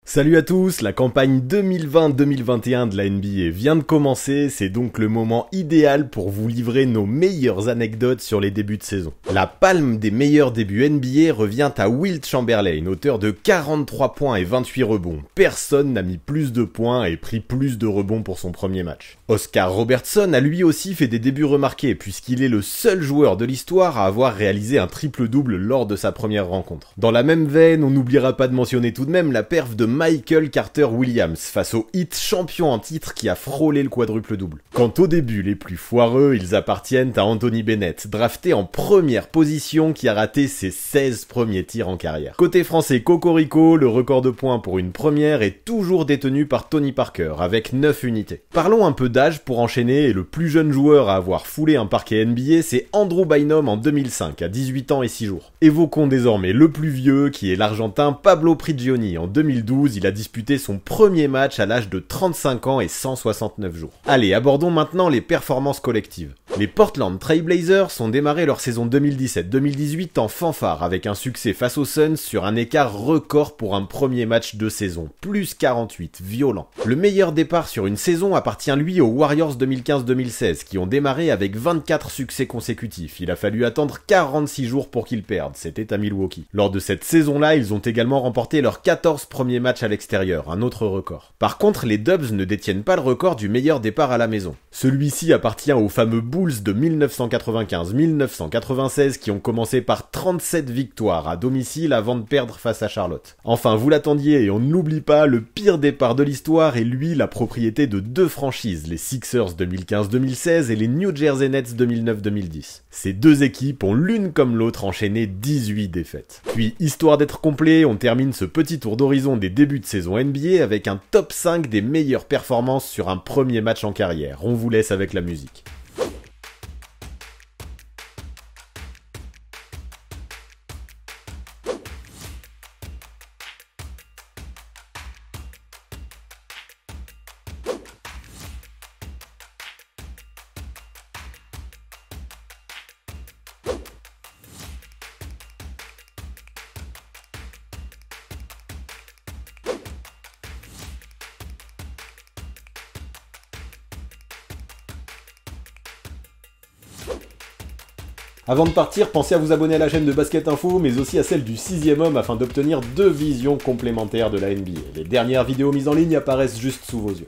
Salut à tous, la campagne 2020-2021 de la NBA vient de commencer, c'est donc le moment idéal pour vous livrer nos meilleures anecdotes sur les débuts de saison. La palme des meilleurs débuts NBA revient à Wilt Chamberlain, auteur de 43 points et 28 rebonds. Personne n'a mis plus de points et pris plus de rebonds pour son premier match. Oscar Robertson a lui aussi fait des débuts remarqués, puisqu'il est le seul joueur de l'histoire à avoir réalisé un triple-double lors de sa première rencontre. Dans la même veine, on n'oubliera pas de mentionner tout de même la perf de Michael Carter Williams face au Heat champion en titre qui a frôlé le quadruple-double. Quant aux débuts les plus foireux, ils appartiennent à Anthony Bennett, drafté en première position qui a raté ses 16 premiers tirs en carrière. Côté français Cocorico, le record de points pour une première est toujours détenu par Tony Parker avec 9 unités. Parlons un peu d'âge pour enchaîner, et le plus jeune joueur à avoir foulé un parquet NBA, c'est Andrew Bynum en 2005 à 18 ans et 6 jours. Évoquons désormais le plus vieux qui est l'Argentin Pablo Prigioni. En 2012, il a disputé son premier match à l'âge de 35 ans et 169 jours. Allez, abordons maintenant les performances collectives. Les Portland Trail Blazers ont démarré leur saison 2017-2018 en fanfare avec un succès face aux Suns sur un écart record pour un premier match de saison, plus 48, violent. Le meilleur départ sur une saison appartient lui aux Warriors 2015-2016 qui ont démarré avec 24 succès consécutifs. Il a fallu attendre 46 jours pour qu'ils perdent, c'était à Milwaukee. Lors de cette saison-là, ils ont également remporté leurs 14 premiers matchs à l'extérieur, un autre record. Par contre, les Dubs ne détiennent pas le record du meilleur départ à la maison. Celui-ci appartient aux fameux Bulls de 1995-1996 qui ont commencé par 37 victoires à domicile avant de perdre face à Charlotte. Enfin, vous l'attendiez et on n'oublie pas, le pire départ de l'histoire est lui la propriété de deux franchises, les Sixers 2015-2016 et les New Jersey Nets 2009-2010. Ces deux équipes ont l'une comme l'autre enchaîné 18 défaites. Puis, histoire d'être complet, on termine ce petit tour d'horizon des débuts de saison NBA avec un top 5 des meilleures performances sur un premier match en carrière. On vous laisse avec la musique. Avant de partir, pensez à vous abonner à la chaîne de Basket Info, mais aussi à celle du 6ème homme afin d'obtenir deux visions complémentaires de la NBA. Les dernières vidéos mises en ligne apparaissent juste sous vos yeux.